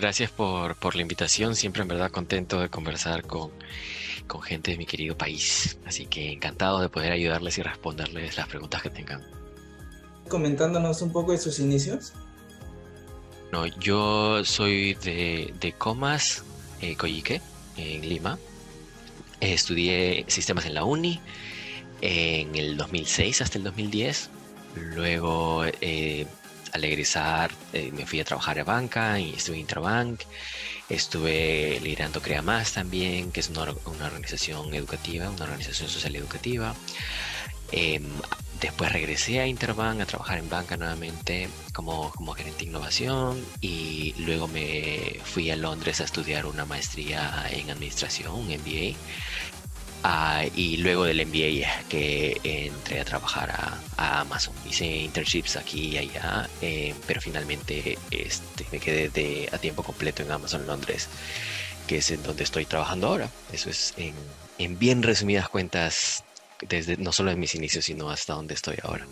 Gracias por la invitación. Siempre en verdad contento de conversar con gente de mi querido país. Así que encantado de poder ayudarles y responderles las preguntas que tengan. Comentándonos un poco de sus inicios. No, yo soy de Comas, Coyique, en Lima. Estudié sistemas en la uni en el 2006 hasta el 2010. Luego, al egresar, me fui a trabajar a banca y estuve en Interbank. Estuve liderando Crea Más también, que es una organización educativa, una organización social educativa. Em, Después regresé a Interbank a trabajar en banca nuevamente como gerente de innovación y luego me fui a Londres a estudiar una maestría en administración, un MBA. Y luego del MBA que entré a trabajar a Amazon. Hice internships aquí y allá, pero finalmente me quedé a tiempo completo en Amazon Londres, que es en donde estoy trabajando ahora. Eso es en bien resumidas cuentas, desde no solo en mis inicios, sino hasta donde estoy ahora.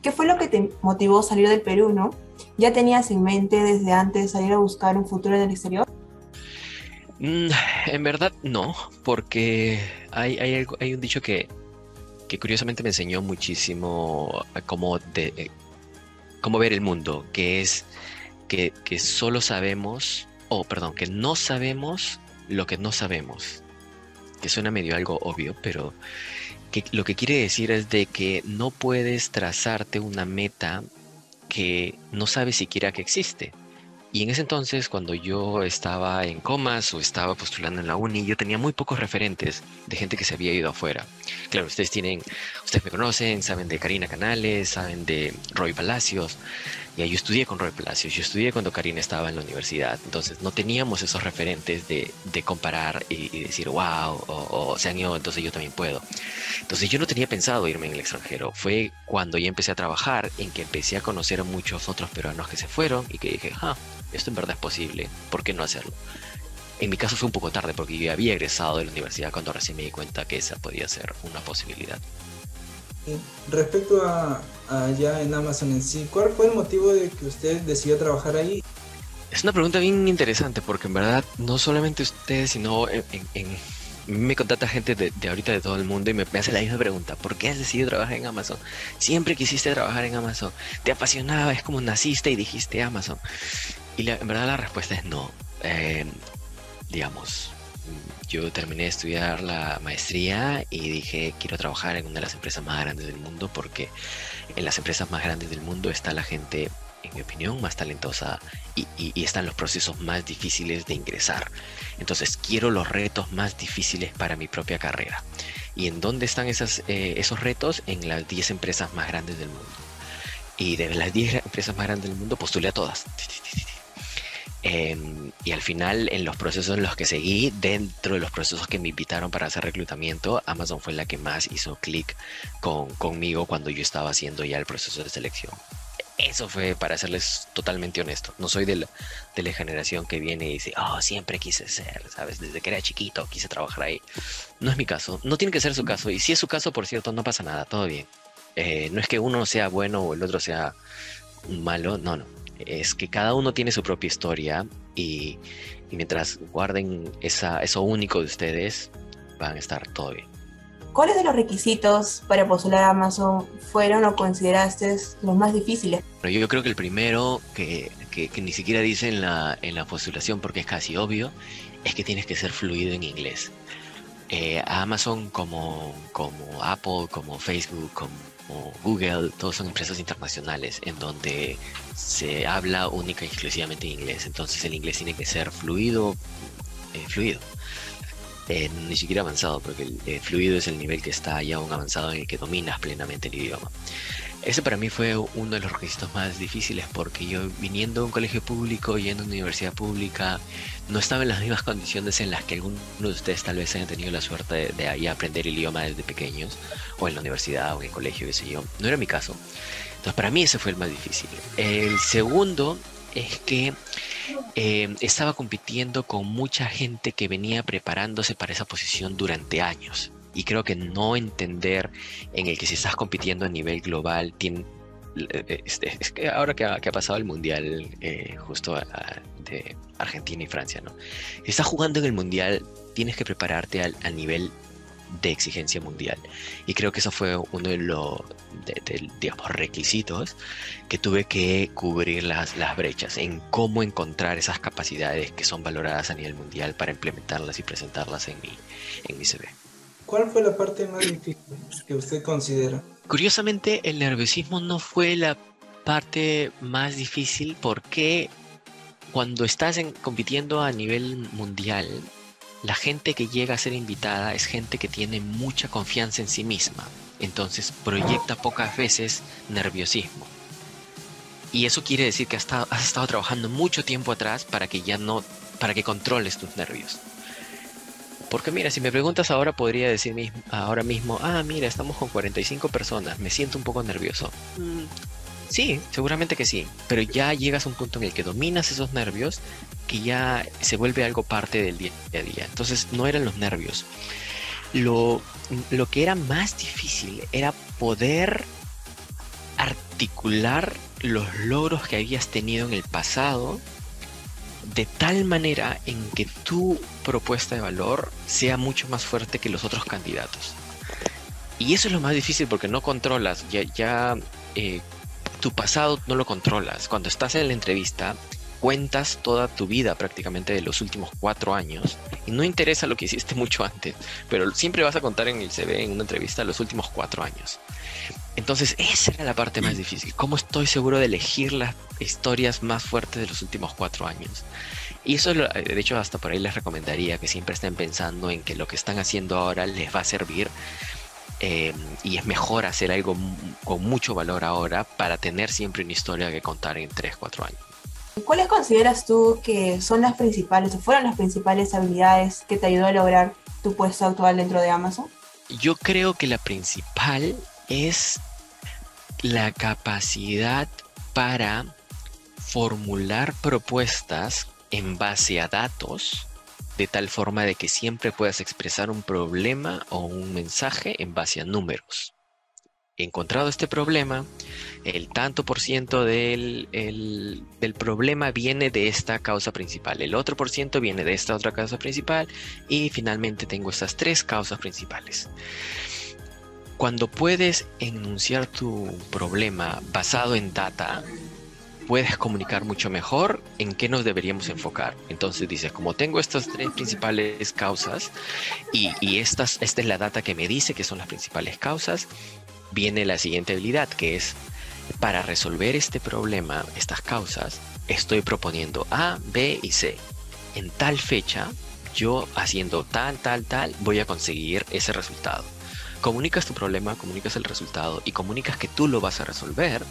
¿Qué fue lo que te motivó a salir del Perú, no? ¿Ya tenías en mente desde antes salir a buscar un futuro en el exterior? Mm, en verdad no, porque hay un dicho que curiosamente me enseñó muchísimo a cómo ver el mundo, que es que solo sabemos, o perdón, que no sabemos lo que no sabemos, que suena medio algo obvio, pero que lo que quiere decir es de que no puedes trazarte una meta que no sabes siquiera que existe. Y en ese entonces, cuando yo estaba en comas o estaba postulando en la uni, yo tenía muy pocos referentes de gente que se había ido afuera. Claro, ustedes me conocen, saben de Karina Canales, saben de Roy Palacios. Ya yo estudié con Roy Palacios, yo estudié cuando Karina estaba en la universidad. Entonces no teníamos esos referentes de comparar y decir, wow, o se han ido, entonces yo también puedo. Entonces yo no tenía pensado irme en el extranjero. Fue cuando ya empecé a trabajar en que empecé a conocer a muchos otros peruanos que se fueron y que dije, esto en verdad es posible, ¿por qué no hacerlo? En mi caso fue un poco tarde porque yo ya había egresado de la universidad cuando recién me di cuenta que esa podía ser una posibilidad. Respecto a allá en Amazon en sí, ¿cuál fue el motivo de que usted decidió trabajar ahí? Es una pregunta bien interesante porque en verdad no solamente ustedes, sino me contacta gente de ahorita de todo el mundo y me hace la misma pregunta. ¿Por qué has decidido trabajar en Amazon? Siempre quisiste trabajar en Amazon. Te apasionaba, es como naciste y dijiste Amazon. En verdad la respuesta es no. Digamos, yo terminé de estudiar la maestría y dije, quiero trabajar en una de las empresas más grandes del mundo porque en las empresas más grandes del mundo está la gente, en mi opinión, más talentosa y están los procesos más difíciles de ingresar. Entonces, quiero los retos más difíciles para mi propia carrera. ¿Y en dónde están esos retos? En las 10 empresas más grandes del mundo. Y de las 10 empresas más grandes del mundo postulé a todas. Y al final, en los procesos en los que seguí, dentro de los procesos que me invitaron para hacer reclutamiento, Amazon fue la que más hizo clic conmigo cuando yo estaba haciendo ya el proceso de selección. Eso fue, para serles totalmente honesto. No soy de la generación que viene y dice, siempre quise ser, ¿sabes? Desde que era chiquito quise trabajar ahí. No es mi caso. No tiene que ser su caso. Y si es su caso, por cierto, no pasa nada, todo bien. No es que uno sea bueno o el otro sea malo, no, no. Es que cada uno tiene su propia historia y mientras guarden eso único de ustedes, van a estar todo bien. ¿Cuáles de los requisitos para postular a Amazon fueron o consideraste los más difíciles? Pero yo creo que el primero, que ni siquiera dice en la postulación porque es casi obvio, es que tienes que ser fluido en inglés. Amazon como Apple, como Facebook, como Google, todos son empresas internacionales en donde se habla única y exclusivamente en inglés. Entonces el inglés tiene que ser fluido, fluido. Ni siquiera avanzado, porque el fluido es el nivel que está ya aún avanzado en el que dominas plenamente el idioma. Ese para mí fue uno de los requisitos más difíciles porque yo viniendo a un colegio público, yendo a una universidad pública, no estaba en las mismas condiciones en las que algunos de ustedes tal vez hayan tenido la suerte de ahí aprender el idioma desde pequeños, o en la universidad, o en el colegio, qué sé yo. No era mi caso. Entonces para mí ese fue el más difícil. El segundo es que estaba compitiendo con mucha gente que venía preparándose para esa posición durante años. Y creo que no entender en el que si estás compitiendo a nivel global, es que ahora que ha pasado el mundial justo ante Argentina y Francia, ¿no? Si estás jugando en el Mundial, tienes que prepararte al nivel de exigencia mundial. Y creo que eso fue uno de los, digamos, requisitos que tuve que cubrir las brechas en cómo encontrar esas capacidades que son valoradas a nivel mundial para implementarlas y presentarlas en mi CV. ¿Cuál fue la parte más difícil que usted considera? Curiosamente, el nerviosismo no fue la parte más difícil porque cuando estás compitiendo a nivel mundial, la gente que llega a ser invitada es gente que tiene mucha confianza en sí misma. Entonces proyecta pocas veces nerviosismo. Y eso quiere decir que has estado trabajando mucho tiempo atrás para que controles tus nervios. Porque mira, si me preguntas ahora, podría decir ahora mismo, mira, estamos con 45 personas, me siento un poco nervioso. Sí, seguramente que sí, pero ya llegas a un punto en el que dominas esos nervios que ya se vuelve algo parte del día a día. Entonces no eran los nervios. Lo que era más difícil era poder articular los logros que habías tenido en el pasado de tal manera en que tu propuesta de valor sea mucho más fuerte que los otros candidatos. Y eso es lo más difícil porque no controlas, tu pasado no lo controlas. Cuando estás en la entrevista, cuentas toda tu vida prácticamente de los últimos 4 años y no interesa lo que hiciste mucho antes, pero siempre vas a contar en el CV, en una entrevista, los últimos 4 años. Entonces esa era la parte más difícil. ¿Cómo estoy seguro de elegir las historias más fuertes de los últimos 4 años? Y eso, de hecho, hasta por ahí les recomendaría que siempre estén pensando en que lo que están haciendo ahora les va a servir. Y es mejor hacer algo con mucho valor ahora para tener siempre una historia que contar en 3-4 años. ¿Cuáles consideras tú que son las principales o fueron las principales habilidades que te ayudó a lograr tu puesto actual dentro de Amazon? Yo creo que la principal es la capacidad para formular propuestas en base a datos, de tal forma de que siempre puedas expresar un problema o un mensaje en base a números. He encontrado este problema, el tanto por ciento del problema viene de esta causa principal, el otro por ciento viene de esta otra causa principal y finalmente tengo estas 3 causas principales. Cuando puedes enunciar tu problema basado en data, puedes comunicar mucho mejor en qué nos deberíamos enfocar. Entonces dices, como tengo estas 3 principales causas y esta es la data que me dice que son las principales causas, viene la siguiente habilidad, que es para resolver este problema, estas causas, estoy proponiendo A, B y C. En tal fecha, yo haciendo tal, voy a conseguir ese resultado. Comunicas tu problema, comunicas el resultado y comunicas que tú lo vas a resolver.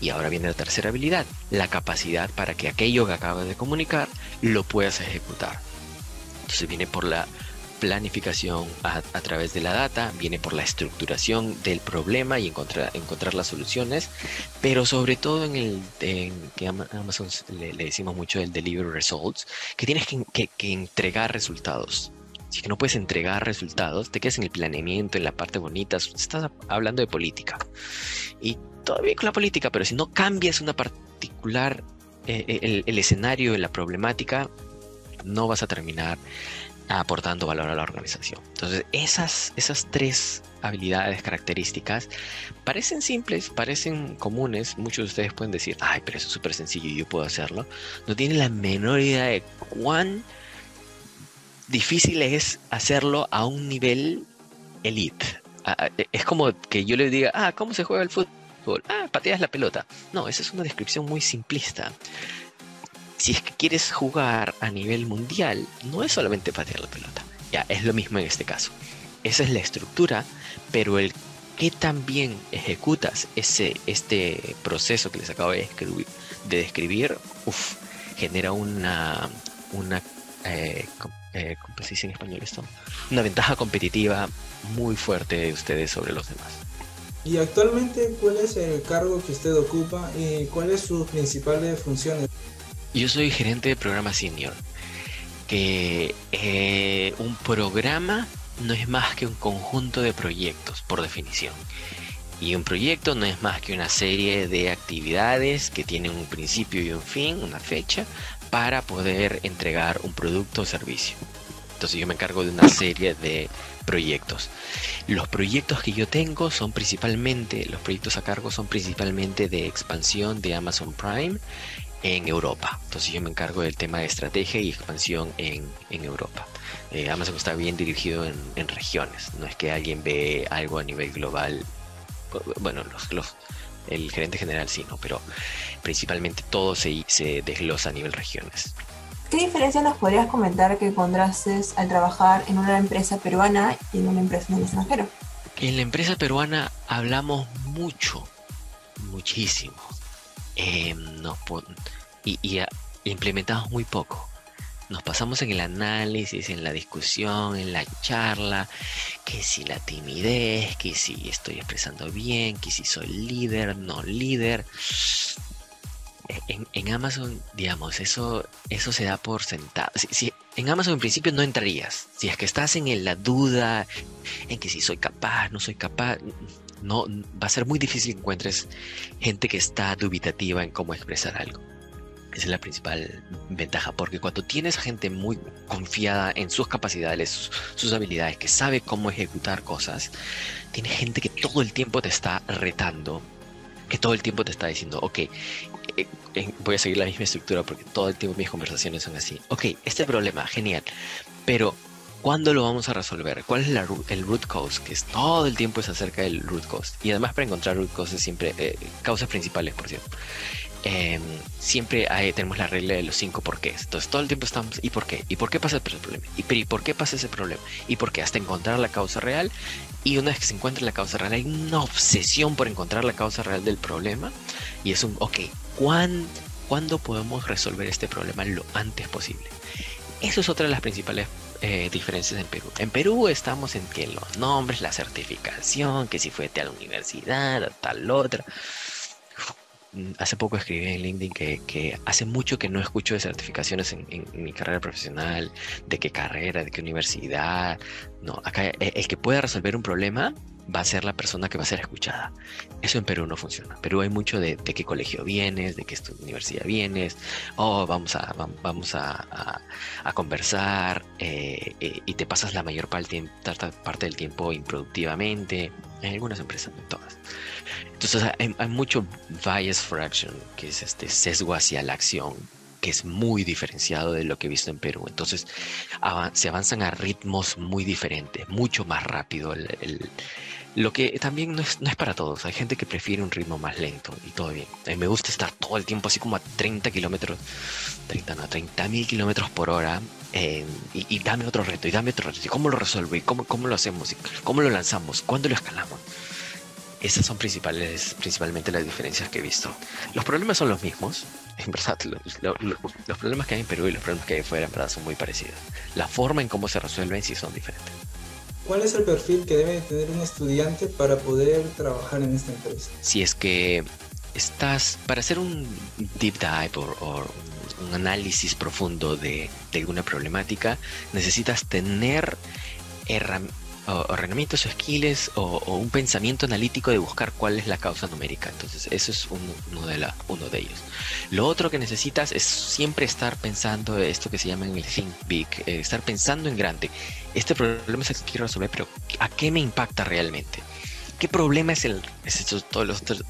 Y ahora viene la tercera habilidad, la capacidad para que aquello que acabas de comunicar lo puedas ejecutar. Entonces viene por la planificación a través de la data, viene por la estructuración del problema y encontrar las soluciones, pero sobre todo en que Amazon le decimos mucho del delivery results, que tienes que entregar resultados. Si que no puedes entregar resultados, te quedas en el planeamiento, en la parte bonita, estás hablando de política. Y todo bien con la política, pero si no cambias una particular, el escenario de la problemática, no vas a terminar aportando valor a la organización. Entonces, esas 3 habilidades, características, parecen simples, parecen comunes. Muchos de ustedes pueden decir, ay, pero eso es súper sencillo y yo puedo hacerlo. No tienen la menor idea de cuán difícil es hacerlo a un nivel elite. Es como que yo les diga, ¿cómo se juega el fútbol? Pateas la pelota. No, esa es una descripción muy simplista. Si es que quieres jugar a nivel mundial, no es solamente patear la pelota. Ya, es lo mismo en este caso. Esa es la estructura, pero el que también ejecutas este proceso que les acabo de describir, genera una ¿cómo se dice en español esto? Una ventaja competitiva muy fuerte de ustedes sobre los demás. Y actualmente, ¿cuál es el cargo que usted ocupa y cuáles sus principales funciones? Yo soy gerente de programa senior, que un programa no es más que un conjunto de proyectos, por definición. Y un proyecto no es más que una serie de actividades que tienen un principio y un fin, una fecha, para poder entregar un producto o servicio. Entonces yo me encargo de una serie de proyectos. Los proyectos que yo tengo son principalmente, los proyectos a cargo son principalmente de expansión de Amazon Prime en Europa. Entonces yo me encargo del tema de estrategia y expansión en Europa. Amazon está bien dirigido en regiones. No es que alguien ve algo a nivel global. Bueno, el gerente general sí, ¿no? Pero principalmente todo se desglosa a nivel regiones. ¿Qué diferencia nos podrías comentar que encontraste al trabajar en una empresa peruana y en una empresa en el extranjero? En la empresa peruana hablamos mucho, muchísimo. Implementamos muy poco. Nos pasamos en el análisis, en la discusión, en la charla, que si la timidez, que si estoy expresando bien, que si soy líder, no líder. En Amazon, digamos, eso se da por sentado. Si en Amazon en principio no entrarías. Si es que estás en la duda, en que si soy capaz, no soy capaz, no, va a ser muy difícil que encuentres gente que está dubitativa en cómo expresar algo. Esa es la principal ventaja, porque cuando tienes gente muy confiada en sus capacidades, sus habilidades, que sabe cómo ejecutar cosas, tienes gente que todo el tiempo te está retando, que todo el tiempo te está diciendo, ok, voy a seguir la misma estructura porque todo el tiempo mis conversaciones son así. Ok, este problema, genial, pero ¿cuándo lo vamos a resolver? ¿Cuál es el root cause? Que es todo el tiempo es acerca del root cause. Y además para encontrar root causes siempre, causas principales, por cierto. Siempre tenemos la regla de los 5 porqués. Entonces todo el tiempo estamos, ¿y por qué? ¿Y por qué pasa el problema? ¿Y por qué pasa ese problema? ¿Y por qué? Hasta encontrar la causa real. Y una vez que se encuentra la causa real, hay una obsesión por encontrar la causa real del problema. Y es ok, ¿cuándo podemos resolver este problema lo antes posible? Eso es otra de las principales diferencias en Perú. En Perú estamos en que los nombres, la certificación, que si fue a tal universidad, a tal otra. Hace poco escribí en LinkedIn que hace mucho que no escucho de certificaciones en mi carrera profesional, de qué carrera, de qué universidad. No, acá el que pueda resolver un problema va a ser la persona que va a ser escuchada. Eso en Perú no funciona. En Perú hay mucho de qué colegio vienes, de qué universidad vienes. Vamos a conversar y te pasas la mayor parte del tiempo improductivamente. En algunas empresas, no en todas. Entonces hay mucho bias for action, que es este sesgo hacia la acción, que es muy diferenciado de lo que he visto en Perú. Entonces se avanzan a ritmos muy diferentes, mucho más rápido. Lo que también no es para todos. Hay gente que prefiere un ritmo más lento y todo bien. A mí me gusta estar todo el tiempo así como a 30.000 kilómetros por hora. Y dame otro reto, y dame otro reto. ¿Y cómo lo resuelvo? ¿Y cómo lo hacemos? ¿Y cómo lo lanzamos? ¿Cuándo lo escalamos? Esas son principalmente las diferencias que he visto. Los problemas son los mismos. En verdad, los problemas que hay en Perú y los problemas que hay afuera en verdad son muy parecidos. La forma en cómo se resuelven sí son diferentes. ¿Cuál es el perfil que debe tener un estudiante para poder trabajar en esta empresa? Si es que para hacer un deep dive o un análisis profundo de alguna problemática, necesitas tener herramientas o skills o un pensamiento analítico de buscar cuál es la causa numérica. Entonces eso es uno de ellos. Lo otro que necesitas es siempre estar pensando esto que se llama en el think big, estar pensando en grande. Este problema es el que quiero resolver, pero ¿a qué me impacta realmente? ¿Qué problema es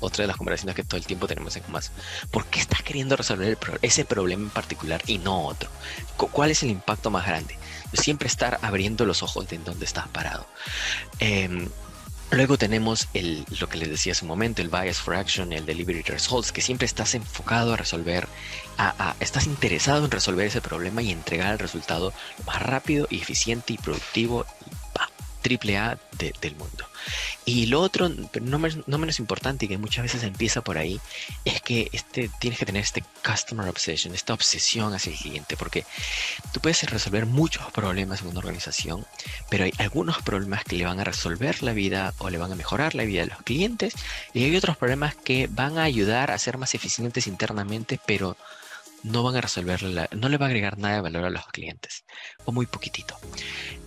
otra de las conversaciones que todo el tiempo tenemos en más? ¿Por qué estás queriendo resolver ese problema en particular y no otro? ¿Cuál es el impacto más grande? Siempre estar abriendo los ojos de en dónde estás parado. Luego tenemos lo que les decía hace un momento, el bias for action, el delivery results, que siempre estás enfocado a resolver, estás interesado en resolver ese problema y entregar el resultado lo más rápido y eficiente y productivo, triple A del mundo. Y lo otro, pero no menos importante y que muchas veces empieza por ahí, es que tienes que tener este customer obsession, esta obsesión hacia el cliente, porque tú puedes resolver muchos problemas en una organización, pero hay algunos problemas que le van a resolver la vida o le van a mejorar la vida de los clientes, y hay otros problemas que van a ayudar a ser más eficientes internamente, pero no van a resolver, no le va a agregar nada de valor a los clientes, o muy poquitito.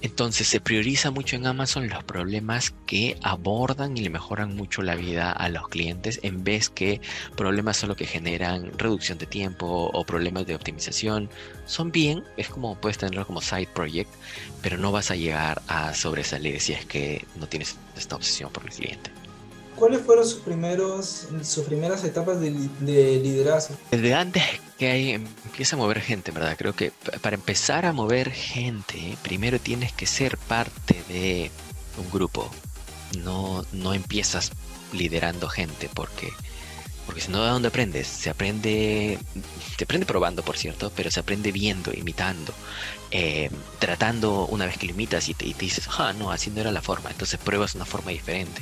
Entonces se prioriza mucho en Amazon los problemas que abordan y le mejoran mucho la vida a los clientes, en vez que problemas solo que generan reducción de tiempo o problemas de optimización. Son bien, es como puedes tenerlo como side project, pero no vas a llegar a sobresalir si es que no tienes esta obsesión por el cliente. ¿Cuáles fueron sus primeras etapas de liderazgo? Desde antes que empieza a mover gente, ¿verdad? Creo que para empezar a mover gente, primero tienes que ser parte de un grupo. No empiezas liderando gente porque si no, ¿de dónde aprendes? Se aprende probando, por cierto, pero se aprende viendo, imitando, tratando una vez que lo imitas y te dices, no, así no era la forma. Entonces pruebas una forma diferente.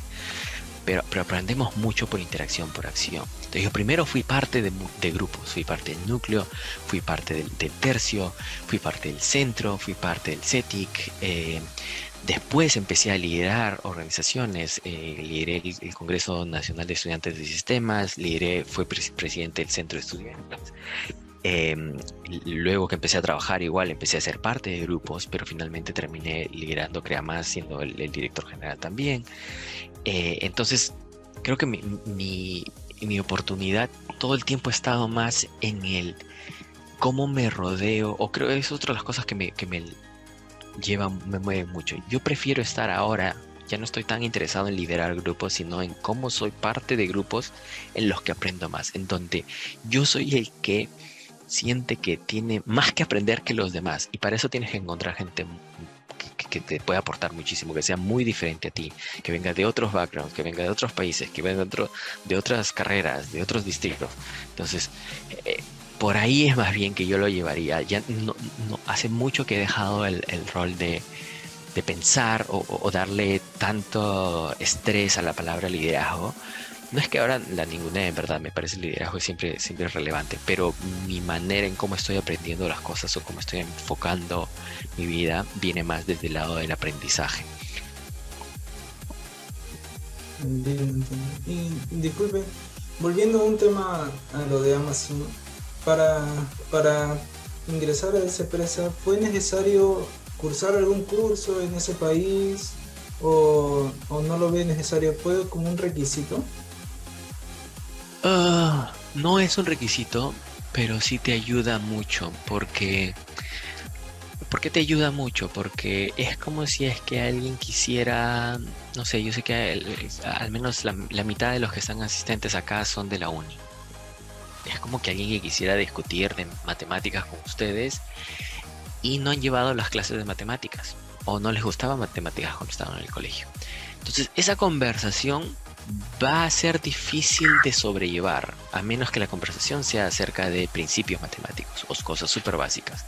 Pero aprendemos mucho por interacción, por acción. Entonces yo primero fui parte de grupos, fui parte del núcleo, fui parte del tercio, fui parte del centro, fui parte del CETIC. Después empecé a liderar organizaciones, lideré el Congreso Nacional de Estudiantes de Sistemas, fui presidente del Centro de Estudiantes. Luego que empecé a trabajar igual, empecé a ser parte de grupos, pero finalmente terminé liderando CreaMás, siendo el director general también. Entonces, creo que mi oportunidad todo el tiempo ha estado más en el cómo me rodeo, o creo que es otra de las cosas que me mueven mucho. Yo prefiero estar ahora, ya no estoy tan interesado en liderar grupos, sino en cómo soy parte de grupos en los que aprendo más, en donde yo soy el que siente que tiene más que aprender que los demás, y para eso tienes que encontrar gente que te puede aportar muchísimo, que sea muy diferente a ti, que venga de otros backgrounds, que venga de otros países, que venga de otras carreras, de otros distritos. Entonces, por ahí es más bien que yo lo llevaría. Ya no hace mucho que he dejado el rol de pensar o darle tanto estrés a la palabra liderazgo. No es que ahora la ninguna en verdad, me parece el liderazgo siempre es relevante, pero mi manera en cómo estoy aprendiendo las cosas o cómo estoy enfocando mi vida viene más desde el lado del aprendizaje. Entiendo. Y disculpe, volviendo a un tema, a lo de Amazon, para ingresar a esa empresa, ¿fue necesario cursar algún curso en ese país o no lo ve necesario? ¿Fue como un requisito? No es un requisito, pero sí te ayuda mucho. ¿Por qué te ayuda mucho? Porque es como si es que alguien quisiera, no sé, yo sé que al menos la mitad de los que están asistentes acá son de la uni. Es como que alguien que quisiera discutir de matemáticas con ustedes y no han llevado las clases de matemáticas o no les gustaba matemáticas cuando estaban en el colegio. Entonces, esa conversación va a ser difícil de sobrellevar, a menos que la conversación sea acerca de principios matemáticos o cosas súper básicas.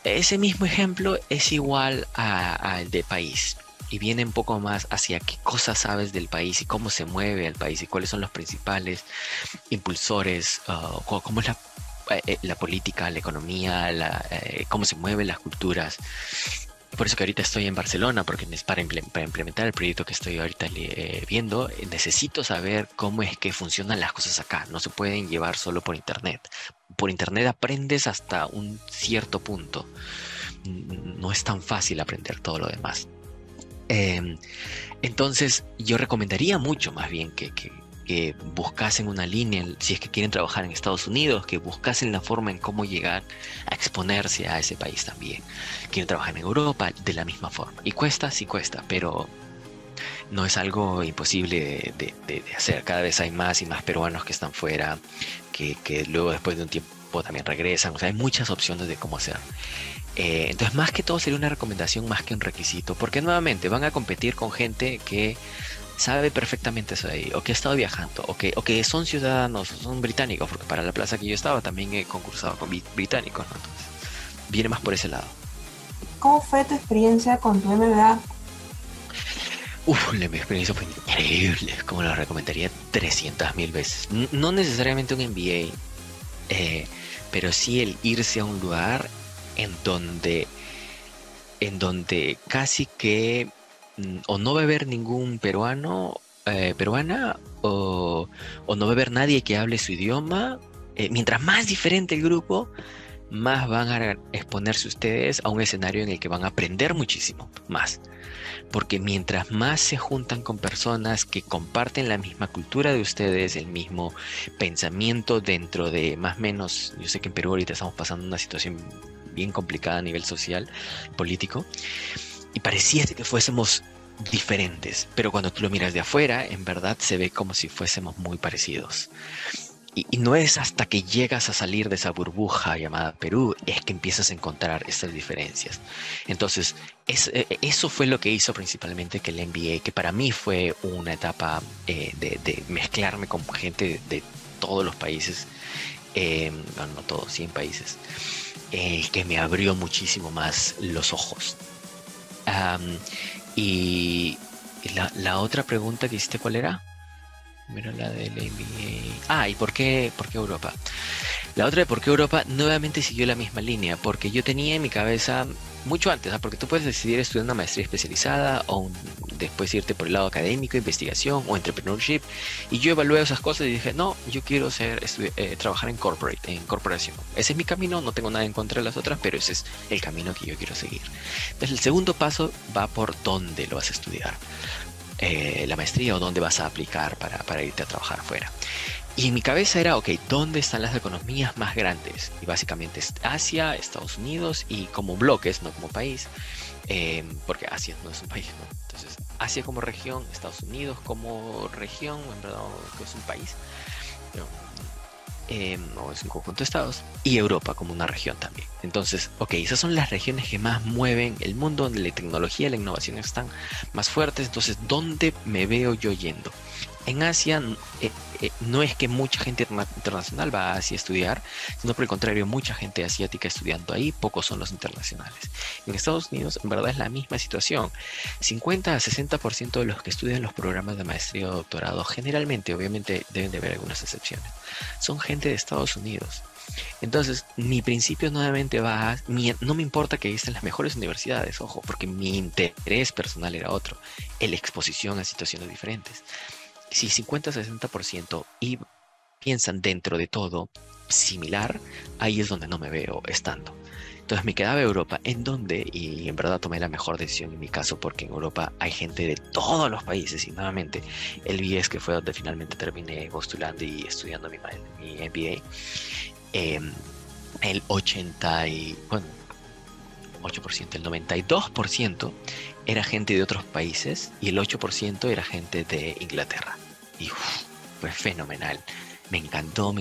Ese mismo ejemplo es igual al de país y viene un poco más hacia qué cosas sabes del país y cómo se mueve el país y cuáles son los principales impulsores, cómo es la política, la economía, cómo se mueven las culturas. Por eso que ahorita estoy en Barcelona, porque para implementar el proyecto que estoy ahorita viendo, necesito saber cómo es que funcionan las cosas acá. No se pueden llevar solo por internet. Por internet aprendes hasta un cierto punto. No es tan fácil aprender todo lo demás. Entonces, yo recomendaría mucho más bien que buscasen una línea, si es que quieren trabajar en Estados Unidos, que buscasen la forma en cómo llegar a exponerse a ese país también. Quieren trabajar en Europa de la misma forma. Y cuesta, sí cuesta, pero no es algo imposible de hacer. Cada vez hay más y más peruanos que están fuera, que luego después de un tiempo también regresan. O sea, hay muchas opciones de cómo hacer. Entonces, más que todo sería una recomendación más que un requisito, porque nuevamente van a competir con gente que sabe perfectamente eso de ahí, o que ha estado viajando, o que son ciudadanos, son británicos, porque para la plaza que yo estaba también he concursado con británicos, ¿no? Entonces, viene más por ese lado. ¿Cómo fue tu experiencia con tu MBA? Mi experiencia fue increíble, como lo recomendaría 300.000 veces. No necesariamente un MBA, pero sí el irse a un lugar en donde casi que o no va a haber ningún peruana, o no va a haber nadie que hable su idioma, mientras más diferente el grupo, más van a exponerse ustedes a un escenario en el que van a aprender muchísimo más. Porque mientras más se juntan con personas que comparten la misma cultura de ustedes, el mismo pensamiento dentro de más o menos, yo sé que en Perú ahorita estamos pasando una situación bien complicada a nivel social, político, y pareciese que fuésemos diferentes, pero cuando tú lo miras de afuera, en verdad se ve como si fuésemos muy parecidos. Y no es hasta que llegas a salir de esa burbuja llamada Perú, es que empiezas a encontrar estas diferencias. Entonces, eso fue lo que hizo principalmente que el MBA, que para mí fue una etapa de mezclarme con gente de todos los países, no todos, 100 países, que me abrió muchísimo más los ojos. Y la otra pregunta que hiciste, ¿cuál era? Mira la del MBA. ¿Y por qué Europa? La otra de por qué Europa nuevamente siguió la misma línea, porque yo tenía en mi cabeza mucho antes, porque tú puedes decidir estudiar una maestría especializada o después irte por el lado académico, investigación o entrepreneurship, y yo evalué esas cosas y dije, no, yo quiero trabajar en corporación. Ese es mi camino, no tengo nada en contra de las otras, pero ese es el camino que yo quiero seguir. Entonces el segundo paso va por dónde lo vas a estudiar. La maestría o dónde vas a aplicar para irte a trabajar afuera. Y en mi cabeza era, ok, ¿dónde están las economías más grandes? Y básicamente es Asia, Estados Unidos y como bloques, no como país, porque Asia no es un país, ¿no? Entonces, Asia como región, Estados Unidos como región, en verdad que es un país, no es un conjunto de estados, y Europa como una región también. Entonces, ok, esas son las regiones que más mueven el mundo, donde la tecnología y la innovación están más fuertes. Entonces, ¿dónde me veo yo yendo? En Asia no es que mucha gente internacional va a Asia a estudiar, sino por el contrario, mucha gente asiática estudiando ahí, pocos son los internacionales. En Estados Unidos, en verdad es la misma situación. 50 a 60% de los que estudian los programas de maestría o doctorado, generalmente, obviamente deben de haber algunas excepciones, son gente de Estados Unidos. Entonces, mi principio nuevamente no me importa que estén las mejores universidades, ojo, porque mi interés personal era otro, la exposición a situaciones diferentes. Si 50-60% y piensan dentro de todo similar, ahí es donde no me veo estando. Entonces me quedaba Europa, en donde, y en verdad tomé la mejor decisión en mi caso, porque en Europa hay gente de todos los países, y nuevamente el BS, que fue donde finalmente terminé postulando y estudiando mi MBA, el 8%, el 92% era gente de otros países y el 8% era gente de Inglaterra. Y fue fenomenal. Me encantó.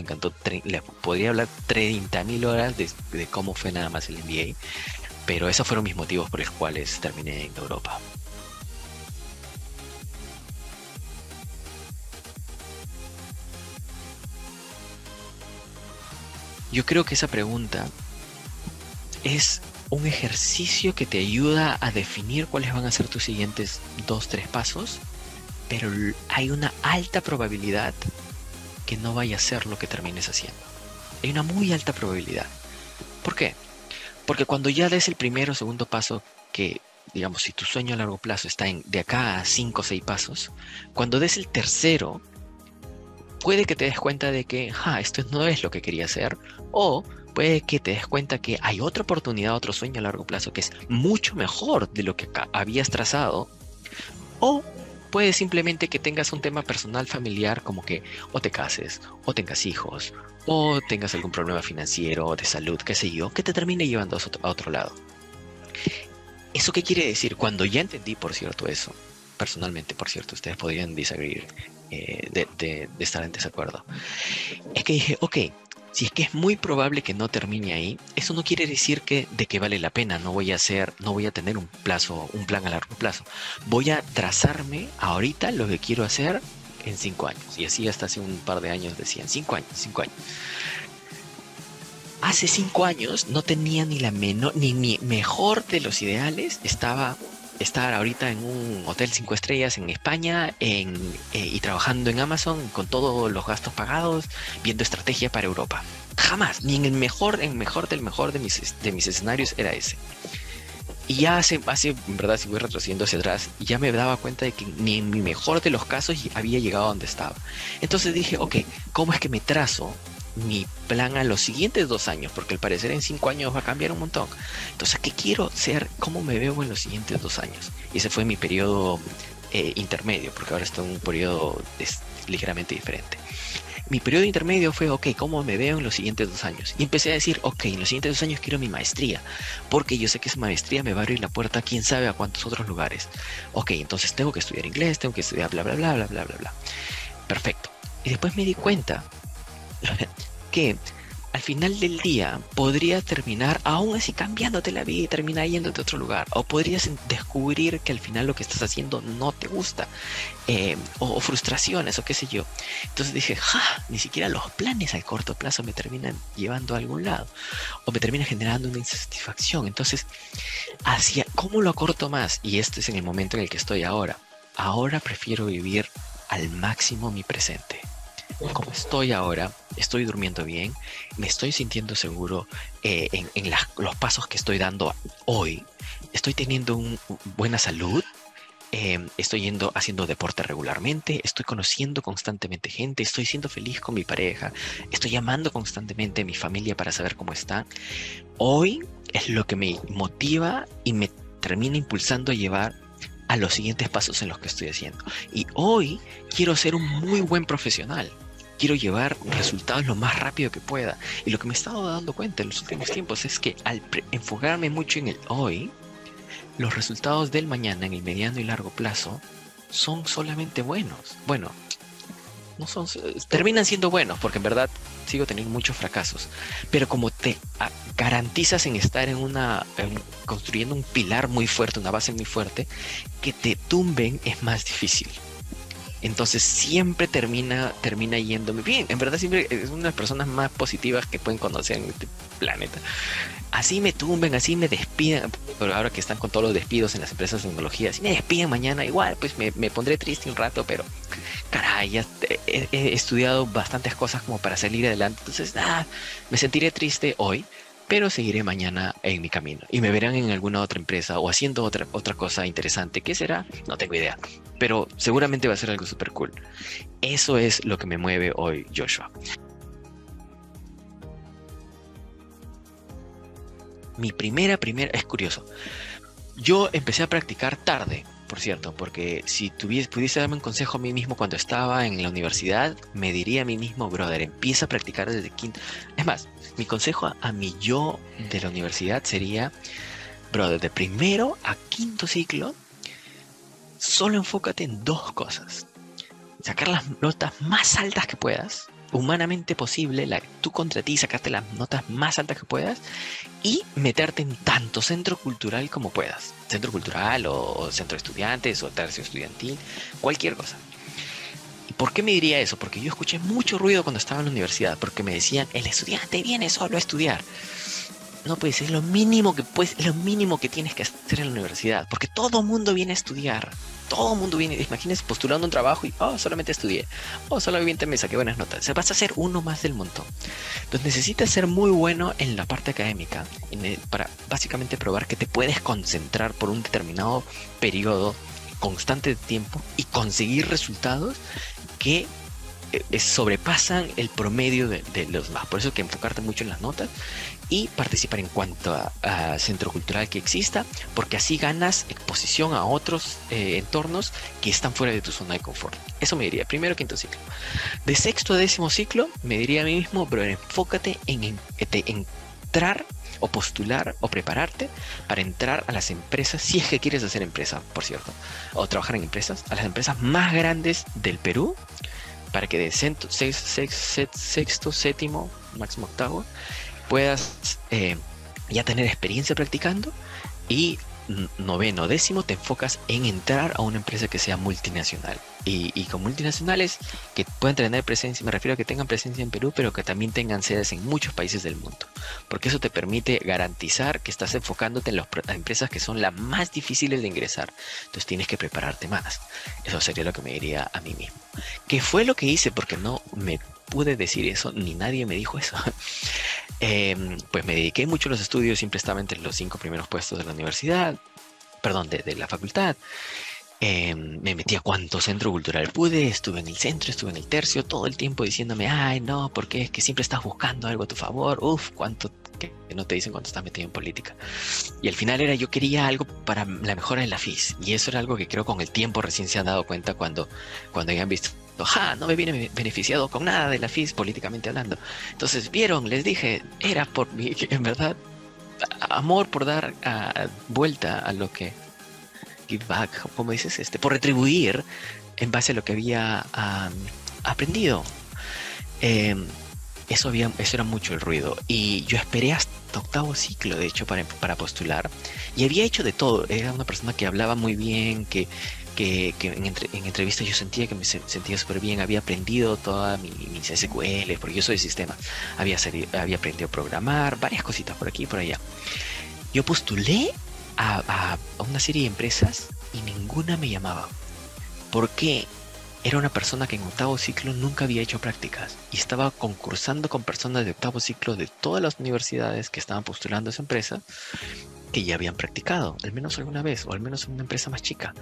Les podría hablar 30.000 horas de cómo fue nada más el MBA, pero esos fueron mis motivos por los cuales terminé en Europa. Yo creo que esa pregunta es un ejercicio que te ayuda a definir cuáles van a ser tus siguientes 2-3 pasos, pero hay una alta probabilidad que no vaya a ser lo que termines haciendo. Hay una muy alta probabilidad. ¿Por qué? Porque cuando ya des el primero o segundo paso, que digamos, si tu sueño a largo plazo está de acá a 5 o 6 pasos, cuando des el tercero, puede que te des cuenta de que esto no es lo que quería hacer, o puede que te des cuenta que hay otra oportunidad, otro sueño a largo plazo que es mucho mejor de lo que habías trazado, o puede simplemente que tengas un tema personal familiar, como que o te cases, o tengas hijos, o tengas algún problema financiero o de salud, qué sé yo, que te termine llevando a otro lado. ¿Eso qué quiere decir? Cuando ya entendí, por cierto, eso, personalmente, por cierto, ustedes podrían disagregar, de estar en desacuerdo, es que dije, ok, si es que es muy probable que no termine ahí, eso no quiere decir de que vale la pena. No voy a tener un plan a largo plazo. Voy a trazarme ahorita lo que quiero hacer en 5 años. Y así hasta hace un par de años decían 5 años. Hace 5 años no tenía ni mi mejor de los ideales. Estaba estar ahorita en un hotel 5 estrellas en España y trabajando en Amazon con todos los gastos pagados, viendo estrategia para Europa. Jamás, ni en el mejor de mis escenarios era ese. Y ya hace, en verdad, si voy retrocediendo hacia atrás, ya me daba cuenta de que ni en mi mejor de los casos había llegado a donde estaba. Entonces dije, ok, ¿cómo es que me trazo mi plan a los siguientes 2 años, porque al parecer en 5 años va a cambiar un montón. Entonces, ¿qué quiero ser? ¿Cómo me veo en los siguientes 2 años? Y ese fue mi periodo intermedio, porque ahora estoy en un periodo ligeramente diferente. Mi periodo intermedio fue, ok, ¿cómo me veo en los siguientes 2 años? Y empecé a decir, ok, en los siguientes 2 años quiero mi maestría, porque yo sé que esa maestría me va a abrir la puerta a quién sabe a cuántos otros lugares. Ok, entonces tengo que estudiar inglés, tengo que estudiar bla, bla, bla, bla, bla, bla, bla. Perfecto. Y después me di cuenta que al final del día podría terminar aún así cambiándote la vida y terminar yéndote a otro lugar. O podrías descubrir que al final lo que estás haciendo no te gusta. O frustraciones o qué sé yo. Entonces dije, ni siquiera los planes al corto plazo me terminan llevando a algún lado. O me terminan generando una insatisfacción. Entonces, ¿cómo lo acorto más? Y esto es en el momento en el que estoy ahora. Ahora prefiero vivir al máximo mi presente. Como estoy ahora, estoy durmiendo bien, me estoy sintiendo seguro en los pasos que estoy dando hoy, estoy teniendo buena salud, estoy haciendo deporte regularmente, estoy conociendo constantemente gente, estoy siendo feliz con mi pareja, estoy llamando constantemente a mi familia para saber cómo está. Hoy es lo que me motiva y me termina impulsando a llevar a los siguientes pasos en los que estoy haciendo. Y hoy quiero ser un muy buen profesional. Quiero llevar resultados lo más rápido que pueda. Y lo que me he estado dando cuenta en los últimos tiempos es que al enfocarme mucho en el hoy, los resultados del mañana en el mediano y largo plazo son solamente buenos. Bueno, no son, terminan siendo buenos porque en verdad sigo teniendo muchos fracasos. Pero como te garantizas en estar construyendo un pilar muy fuerte, una base muy fuerte, que te tumben es más difícil. Entonces siempre termina yéndome bien. En verdad siempre es una de las personas más positivas que pueden conocer en este planeta. Así me tumben, así me despidan. Pero ahora que están con todos los despidos en las empresas de tecnología, si me despiden mañana, igual pues me pondré triste un rato, pero caray, ya he estudiado bastantes cosas como para salir adelante. Entonces me sentiré triste hoy, pero seguiré mañana en mi camino. Y me verán en alguna otra empresa o haciendo otra cosa interesante. ¿Qué será? No tengo idea. Pero seguramente va a ser algo súper cool. Eso es lo que me mueve hoy, Joshua. Mi primera, es curioso. Yo empecé a practicar tarde, por cierto, porque si pudiese darme un consejo a mí mismo cuando estaba en la universidad, me diría a mí mismo, brother, empieza a practicar desde quinto. Es más, mi consejo a mi yo de la universidad sería, brother, de primero a quinto ciclo, solo enfócate en 2 cosas. Sacar las notas más altas que puedas, humanamente posible, tú contra ti, sacarte las notas más altas que puedas y meterte en tanto centro cultural como puedas. Centro cultural o centro de estudiantes o tercio estudiantil, cualquier cosa. ¿Y por qué me diría eso? Porque yo escuché mucho ruido cuando estaba en la universidad, porque me decían, el estudiante viene solo a estudiar. No, pues es lo mínimo que tienes que hacer en la universidad, porque todo mundo viene a estudiar. Todo mundo viene, imagínense, postulando un trabajo y, solamente estudié. Solamente me saqué buenas notas. O sea, vas a ser uno más del montón. Entonces necesitas ser muy bueno en la parte académica para básicamente probar que te puedes concentrar por un determinado periodo constante de tiempo y conseguir resultados que sobrepasan el promedio de los demás. Por eso hay que enfocarte mucho en las notas y participar en cuanto a centro cultural que exista, porque así ganas exposición a otros entornos que están fuera de tu zona de confort. Eso me diría, primero, quinto ciclo. De sexto a 10º ciclo, me diría a mí mismo, pero enfócate en entrar o postular o prepararte para entrar a las empresas, si es que quieres hacer empresa, por cierto, o trabajar en empresas, a las empresas más grandes del Perú, para que de sexto, séptimo, máximo octavo, puedas ya tener experiencia practicando y noveno, 10º te enfocas en entrar a una empresa que sea multinacional y con multinacionales que puedan tener presencia, me refiero a que tengan presencia en Perú, pero que también tengan sedes en muchos países del mundo, porque eso te permite garantizar que estás enfocándote en las empresas que son las más difíciles de ingresar. Entonces tienes que prepararte más. Eso sería lo que me diría a mí mismo. ¿Qué fue lo que hice? Porque no me pude decir eso, ni nadie me dijo eso. Pues me dediqué mucho a los estudios, siempre estaba entre los 5 primeros puestos de la universidad, perdón, de la facultad. Me metí a cuanto centro cultural pude, estuve en el centro, estuve en el tercio, todo el tiempo diciéndome, ay, no, porque es que siempre estás buscando algo a tu favor, cuánto que no te dicen cuando estás metido en política. Y al final era, yo quería algo para la mejora de la FIS, y eso era algo que creo con el tiempo recién se han dado cuenta cuando hayan visto, no me viene beneficiado con nada de la FIS políticamente hablando. Entonces, vieron, les dije, era por mi, en verdad, amor por dar vuelta a lo que give back, como dices, por retribuir en base a lo que había aprendido. Eh, eso era mucho el ruido. Y yo esperé hasta octavo ciclo, de hecho, para postular. Y había hecho de todo. Era una persona que hablaba muy bien, que en entrevistas yo sentía que me sentía súper bien. Había aprendido toda mis SQL, porque yo soy de sistema. Había aprendido a programar, varias cositas por aquí y por allá. Yo postulé a una serie de empresas y ninguna me llamaba. Porque era una persona que en octavo ciclo nunca había hecho prácticas y estaba concursando con personas de octavo ciclo de todas las universidades que estaban postulando a esa empresa que ya habían practicado, al menos alguna vez, o al menos en una empresa más chica.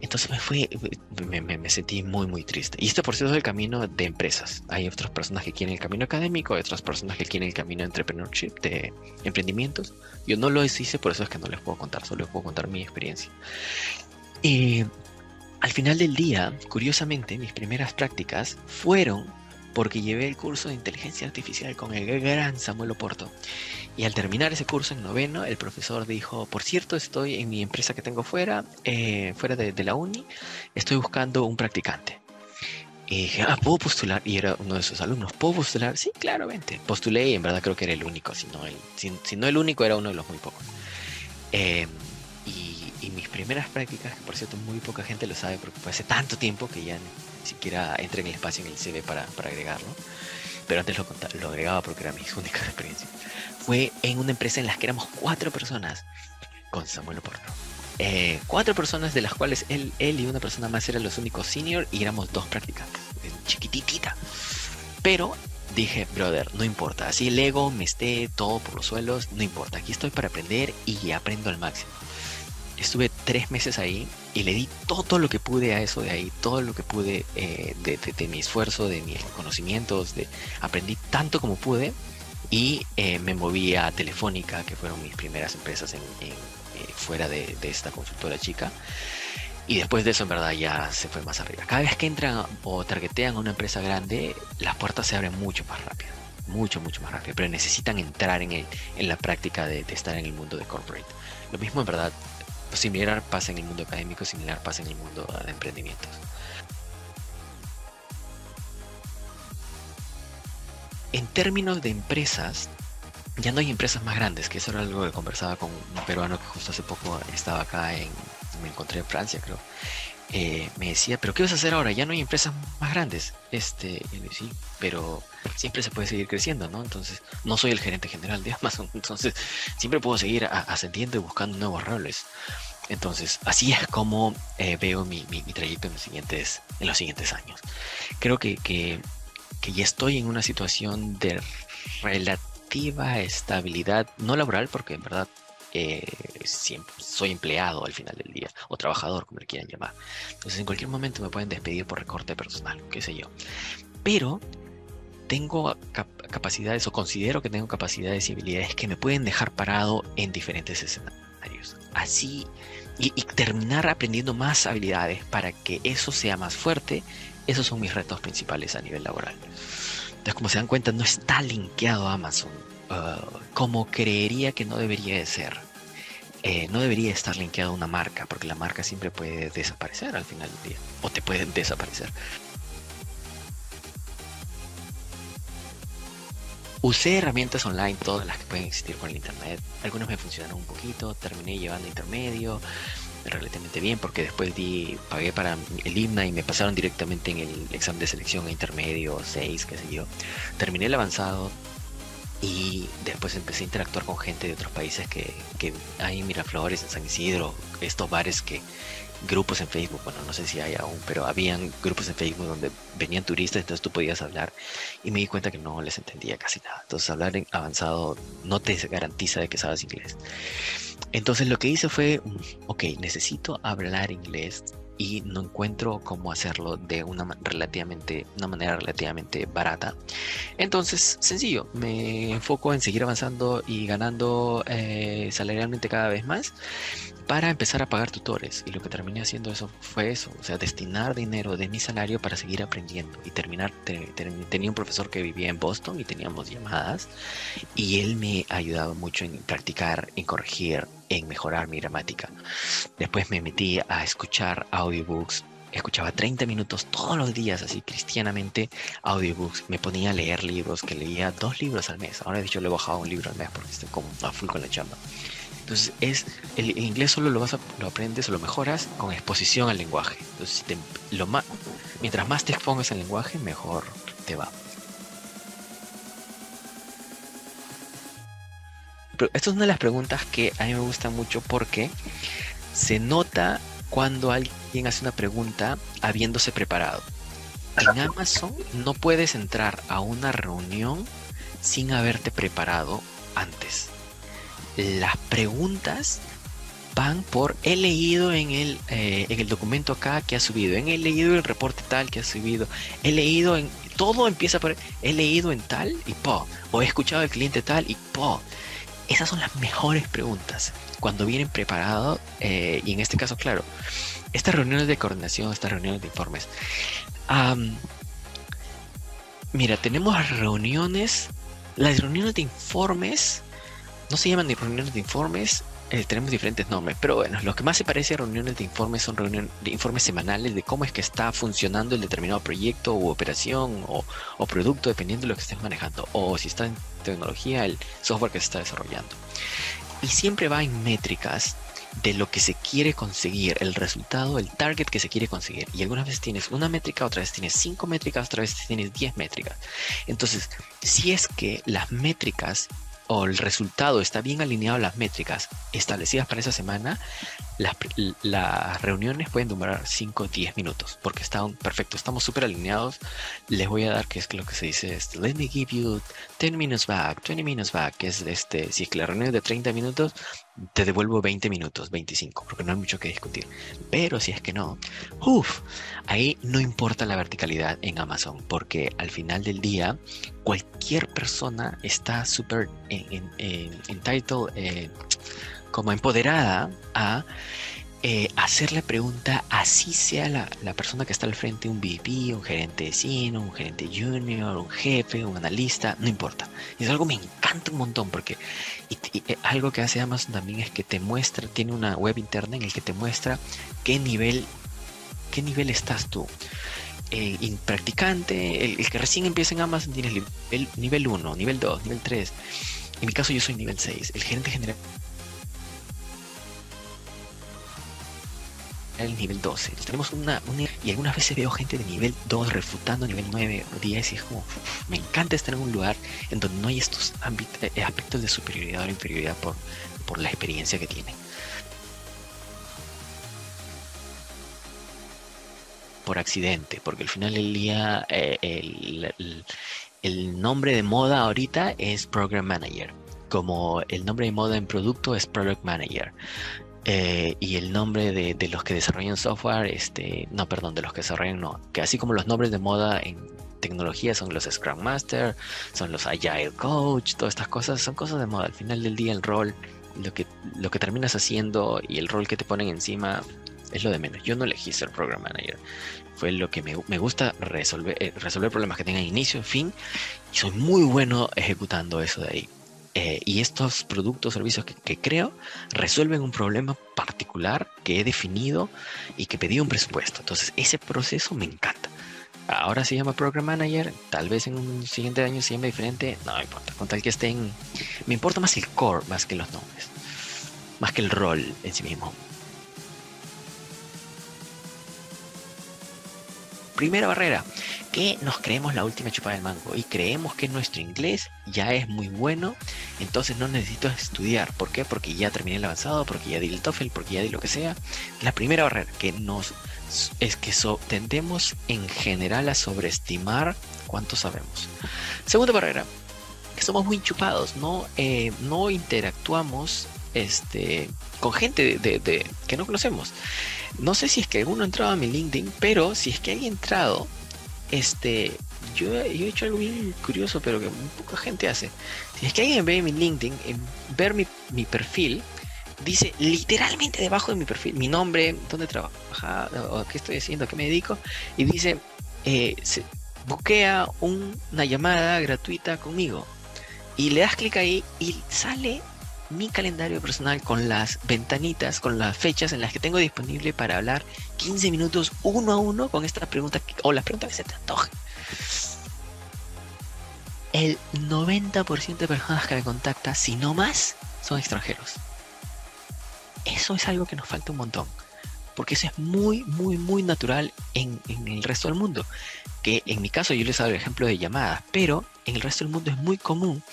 Entonces me sentí muy, muy triste. Y por cierto es el camino de empresas. Hay otras personas que quieren el camino académico, hay otras personas que quieren el camino de entrepreneurship, de emprendimientos. Yo no lo hice, por eso es que no les puedo contar, solo les puedo contar mi experiencia. Y al final del día, curiosamente, mis primeras prácticas fueron porque llevé el curso de inteligencia artificial con el gran Samuel Oporto. Y al terminar ese curso en noveno, el profesor dijo, por cierto, estoy en mi empresa que tengo fuera de la uni, estoy buscando un practicante. Y dije, ¿puedo postular? Y era uno de sus alumnos, ¿puedo postular? Sí, claro, vente. Postulé y en verdad creo que era el único, si no el único, era uno de los muy pocos. Y mis primeras prácticas, que por cierto muy poca gente lo sabe porque fue hace tanto tiempo que ya ni siquiera entré en el espacio en el CV para agregarlo, pero antes lo agregaba porque era mi única experiencia, fue en una empresa en la que éramos 4 personas con Samuel Oporto. 4 personas de las cuales él y una persona más eran los únicos senior y éramos 2 practicantes, chiquititita. Pero dije, brother, no importa, así el ego me esté todo por los suelos, no importa, aquí estoy para aprender y aprendo al máximo. Estuve 3 meses ahí y le di todo lo que pude a eso de ahí, todo lo que pude de mi esfuerzo, de mis conocimientos, aprendí tanto como pude y me moví a Telefónica, que fueron mis primeras empresas fuera de esta consultora chica. Y después de eso, en verdad, ya se fue más arriba. Cada vez que entran o targetean a una empresa grande, las puertas se abren mucho más rápido. Mucho, mucho más rápido. Pero necesitan entrar en la práctica de estar en el mundo de corporate. Lo mismo, en verdad, similar pasa en el mundo académico, similar pasa en el mundo de emprendimientos. En términos de empresas, ya no hay empresas más grandes, que eso era algo que conversaba con un peruano que justo hace poco estaba acá, me encontré en Francia, creo. Me decía, ¿pero qué vas a hacer ahora? Ya no hay empresas más grandes. Y le decía, sí, pero siempre se puede seguir creciendo, ¿no? Entonces, no soy el gerente general de Amazon, entonces siempre puedo seguir ascendiendo y buscando nuevos roles. Entonces, así es como veo mi trayecto en los siguientes años. Creo que ya estoy en una situación de relativa estabilidad, no laboral, porque en verdad siempre soy empleado al final del día, o trabajador, como le quieran llamar. Entonces en cualquier momento me pueden despedir por recorte personal, qué sé yo. Pero tengo capacidades, o considero que tengo capacidades y habilidades que me pueden dejar parado en diferentes escenarios. Así, y terminar aprendiendo más habilidades para que eso sea más fuerte. Esos son mis retos principales a nivel laboral. Entonces, como se dan cuenta, no está linkeado a Amazon como creería que no debería de ser. No debería estar linkeado a una marca, porque la marca siempre puede desaparecer al final del día, o te pueden desaparecer. Usé herramientas online, todas las que pueden existir con el internet. Algunas me funcionaron un poquito, terminé llevando intermedio relativamente bien, porque después pagué para el IMNA y me pasaron directamente en el examen de selección a intermedio 6, qué sé yo. Terminé el avanzado y después empecé a interactuar con gente de otros países que hay en Miraflores, en San Isidro, estos bares grupos en Facebook, bueno, no sé si hay aún, pero habían grupos en Facebook donde venían turistas, entonces tú podías hablar y me di cuenta que no les entendía casi nada. Entonces hablar en avanzado no te garantiza de que sabes inglés. Entonces lo que hice fue, ok, necesito hablar inglés y no encuentro cómo hacerlo de una manera relativamente barata. Entonces, sencillo, me enfoco en seguir avanzando y ganando salarialmente cada vez más para empezar a pagar tutores. Y lo que terminé haciendo fue eso, o sea, destinar dinero de mi salario para seguir aprendiendo y tenía un profesor que vivía en Boston y teníamos llamadas y él me ayudaba mucho en practicar, en corregir, en mejorar mi gramática. Después me metí a escuchar audiobooks. Escuchaba 30 minutos todos los días, así cristianamente, audiobooks. Me ponía a leer libros, que leía 2 libros al mes. Ahora de hecho le he bajado un libro al mes porque estoy como a full con la chamba. Entonces el inglés solo lo aprendes o lo mejoras con exposición al lenguaje. Entonces mientras más te expongas al lenguaje, mejor te va. Pero esta es una de las preguntas que a mí me gusta mucho porque se nota cuando alguien hace una pregunta habiéndose preparado. En Amazon no puedes entrar a una reunión sin haberte preparado antes. Las preguntas van por he leído en el documento acá que has subido, he leído el reporte tal que has subido, he leído en... Todo empieza por he leído en tal y po, o he escuchado al cliente tal y po. Esas son las mejores preguntas cuando vienen preparados y en este caso, claro, estas reuniones de coordinación, estas reuniones de informes. Mira, tenemos reuniones, las reuniones de informes no se llaman ni reuniones de informes, tenemos diferentes nombres, pero bueno, lo que más se parece a reuniones de informes son reuniones de informes semanales de cómo es que está funcionando el determinado proyecto u operación o producto, dependiendo de lo que estés manejando, o si está en tecnología, el software que se está desarrollando. Y siempre va en métricas de lo que se quiere conseguir, el resultado, el target que se quiere conseguir. Y algunas veces tienes una métrica, otra vez tienes 5 métricas, otra vez tienes 10 métricas. Entonces, si es que las métricas o el resultado está bien alineado a las métricas establecidas para esa semana, las reuniones pueden durar 5 o 10 minutos, porque están perfecto, estamos súper alineados. Les voy a dar, que es lo que se dice, let me give you 10 minutes back, 20 minutes back, que es si es que la reunión es de 30 minutos, te devuelvo 20 minutos, 25, porque no hay mucho que discutir. Pero si es que no, ahí no importa la verticalidad en Amazon, porque al final del día, cualquier persona está súper entitled, como empoderada a hacer la pregunta, así sea la persona que está al frente, un VP, un gerente de senior, un gerente junior, un jefe, un analista, no importa. Y es algo que me encanta un montón porque algo que hace Amazon también es que te muestra, tiene una web interna en el que te muestra qué nivel estás tú. Practicante, el que recién empieza en Amazon tienes nivel 1, nivel 2, nivel 3. En mi caso yo soy nivel 6. El gerente general el nivel 12. Tenemos y algunas veces veo gente de nivel 2 refutando nivel 9 o 10 y es como, me encanta estar en un lugar en donde no hay estos aspectos de superioridad o inferioridad por la experiencia que tienen. Por accidente, porque al final del día el nombre de moda ahorita es Program Manager, como el nombre de moda en producto es Product Manager. Y el nombre de los que desarrollan software, de los que desarrollan que así como los nombres de moda en tecnología son los Scrum Master, son los Agile Coach, todas estas cosas son cosas de moda. Al final del día el rol, lo que terminas haciendo y el rol que te ponen encima es lo de menos. Yo no elegí ser Program Manager, fue lo que me gusta resolver problemas que tengan inicio, fin, y soy muy bueno ejecutando eso de ahí. Y estos productos o servicios que creo resuelven un problema particular que he definido y que pedí un presupuesto. Entonces ese proceso me encanta. Ahora se llama Program Manager, tal vez en un siguiente año se llame diferente, no me importa, con tal que estén... Me importa más el core, más que los nombres, más que el rol en sí mismo. Primera barrera, que nos creemos la última chupada del mango y creemos que nuestro inglés ya es muy bueno, entonces no necesito estudiar. ¿Por qué? Porque ya terminé el avanzado, porque ya di el TOEFL, porque ya di lo que sea. La primera barrera es que tendemos en general a sobreestimar cuánto sabemos. Segunda barrera, que somos muy chupados, no interactuamos con gente que no conocemos. No sé si es que alguno ha entrado a mi LinkedIn, pero si es que hay entrado, yo he hecho algo bien curioso, pero que muy poca gente hace. Si es que alguien ve mi LinkedIn, ver mi perfil, dice literalmente debajo de mi perfil, mi nombre, dónde trabajo, o qué estoy haciendo, a qué me dedico, y dice, buquea una llamada gratuita conmigo. Y le das clic ahí y sale mi calendario personal con las ventanitas, con las fechas en las que tengo disponible para hablar 15 minutos uno a uno con esta pregunta o las preguntas que se te antojen. El 90% de personas que me contactan, si no más, son extranjeros. Eso es algo que nos falta un montón, porque eso es muy, muy, muy natural en el resto del mundo. Que en mi caso yo les hago el ejemplo de llamadas, pero en el resto del mundo es muy común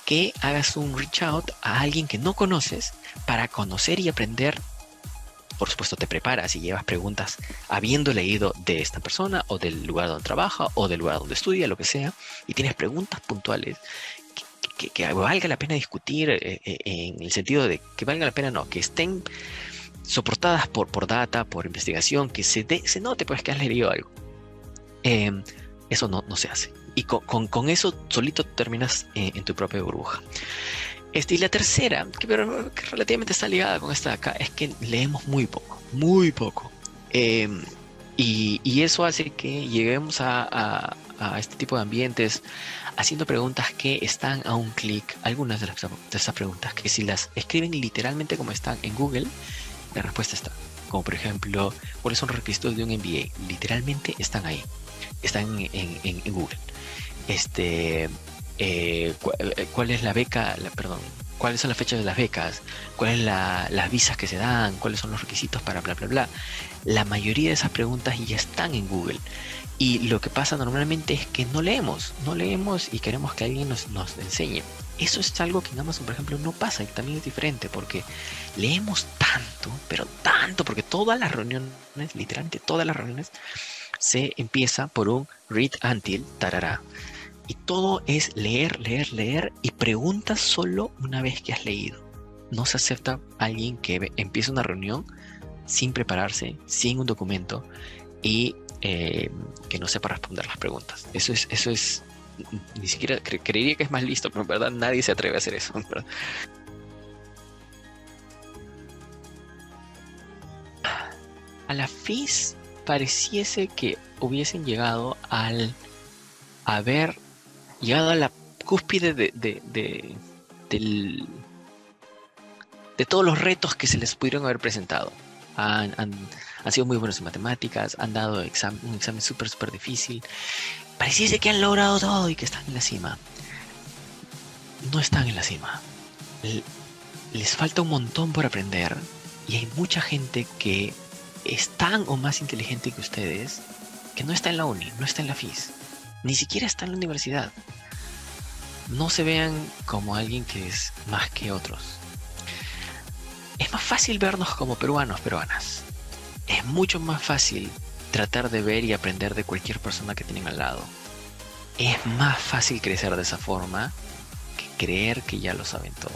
que hagas un reach out a alguien que no conoces para conocer y aprender. Por supuesto te preparas y llevas preguntas habiendo leído de esta persona o del lugar donde trabaja o del lugar donde estudia, lo que sea, y tienes preguntas puntuales que valga la pena discutir, en el sentido de que valga la pena, no, que estén soportadas por data, por investigación, que se note pues que has leído algo. Eso no se hace. Y con eso solito terminas en tu propia burbuja. Y la tercera, que relativamente está ligada con esta de acá, es que leemos muy poco, muy poco. Y eso hace que lleguemos a este tipo de ambientes haciendo preguntas que están a un clic. Algunas de estas preguntas que si las escriben literalmente como están en Google, la respuesta está. Como por ejemplo, ¿cuáles son los requisitos de un MBA? Literalmente están ahí. Están en Google. ¿Cuál es la beca? Perdón. ¿Cuáles son las fechas de las becas? ¿Cuáles son las visas que se dan? ¿Cuáles son los requisitos para bla, bla, bla? La mayoría de esas preguntas ya están en Google. Y lo que pasa normalmente es que no leemos y queremos que alguien nos enseñe. Eso es algo que en Amazon, por ejemplo, no pasa y también es diferente porque leemos tanto, pero tanto, porque todas las reuniones, literalmente todas las reuniones, se empieza por un read until, tarará. Y todo es leer, leer, leer y preguntas solo una vez que has leído. No se acepta alguien que empiece una reunión sin prepararse, sin un documento y que no sepa responder las preguntas. Eso es ni siquiera creería que es más listo, pero en verdad nadie se atreve a hacer eso, ¿verdad? A la FIS pareciese que hubiesen llegado haber llegado a la cúspide de todos los retos que se les pudieron haber presentado. Han sido muy buenos en matemáticas, han dado un examen súper difícil. Pareciese que han logrado todo y que están en la cima. No están en la cima. Les falta un montón por aprender y hay mucha gente que es tan o más inteligente que ustedes que no está en la uni, no está en la FIS, ni siquiera está en la universidad. No se vean como alguien que es más que otros. Es más fácil vernos como peruanos, peruanas. Es mucho más fácil tratar de ver y aprender de cualquier persona que tienen al lado. Es más fácil crecer de esa forma que creer que ya lo saben todo.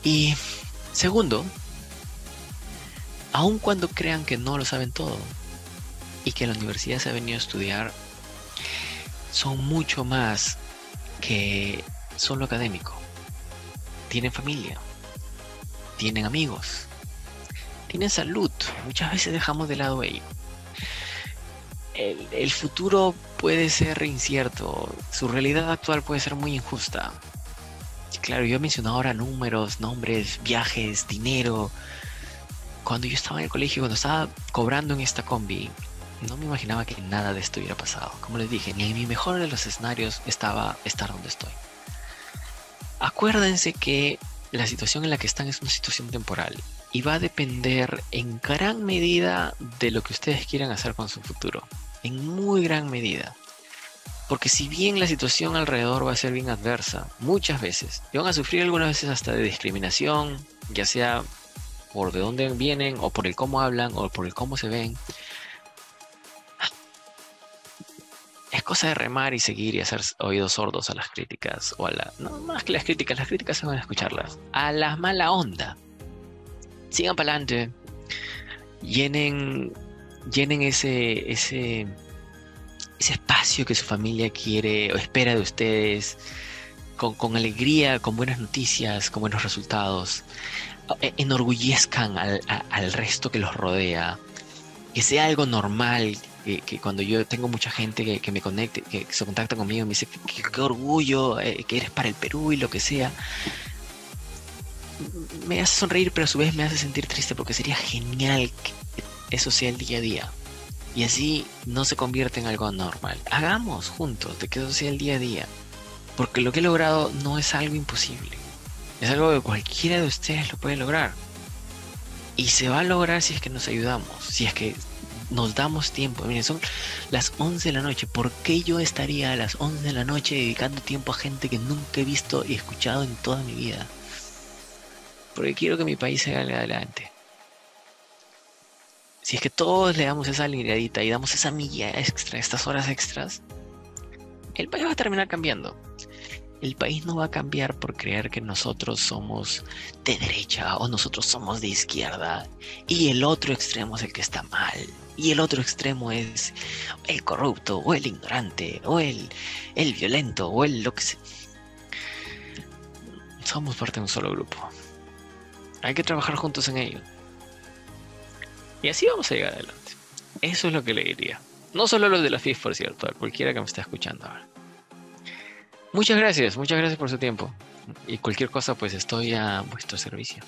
Y segundo, aun cuando crean que no lo saben todo y que la universidad se ha venido a estudiar, son mucho más que solo académico. Tienen familia, tienen amigos, tienen salud. Muchas veces dejamos de lado ello. El futuro puede ser incierto, su realidad actual puede ser muy injusta. Claro, yo he mencionado ahora números, nombres, viajes, dinero. Cuando yo estaba en el colegio, cuando estaba cobrando en esta combi, no me imaginaba que nada de esto hubiera pasado. Como les dije, ni en mi mejor de los escenarios estaba estar donde estoy. Acuérdense que la situación en la que están es una situación temporal y va a depender en gran medida de lo que ustedes quieran hacer con su futuro. En muy gran medida. Porque si bien la situación alrededor va a ser bien adversa, muchas veces, y van a sufrir algunas veces hasta de discriminación, ya sea por de dónde vienen, o por el cómo hablan, o por el cómo se ven. cosa de remar y seguir y hacer oídos sordos a las críticas o a la... No, más que las críticas se van a escucharlas. A la mala onda. Sigan para adelante. Llenen ese espacio que su familia quiere o espera de ustedes, con alegría, con buenas noticias, con buenos resultados. Enorgullezcan al resto que los rodea. Que sea algo normal, que cuando yo tengo mucha gente que me conecte, que se contacta conmigo y me dice qué orgullo, que eres para el Perú y lo que sea, me hace sonreír, pero a su vez me hace sentir triste, porque sería genial que eso sea el día a día. Y así no se convierte en algo normal. Hagamos juntos de que eso sea el día a día. Porque lo que he logrado no es algo imposible. Es algo que cualquiera de ustedes lo puede lograr. Y se va a lograr si es que nos ayudamos. Si es que nos damos tiempo. Miren, son las 11 de la noche. ¿Por qué yo estaría a las 11 de la noche dedicando tiempo a gente que nunca he visto y escuchado en toda mi vida? Porque quiero que mi país salga adelante. Si es que todos le damos esa alineadita y damos esa milla extra, estas horas extras, el país va a terminar cambiando. El país no va a cambiar por creer que nosotros somos de derecha o nosotros somos de izquierda y el otro extremo es el que está mal y el otro extremo es el corrupto o el ignorante o el violento o el lo que sea. Somos parte de un solo grupo. Hay que trabajar juntos en ello. Y así vamos a llegar adelante. Eso es lo que le diría. No solo a los de la FIF, por cierto, a cualquiera que me esté escuchando ahora. Muchas gracias por su tiempo. Y cualquier cosa, pues estoy a vuestro servicio.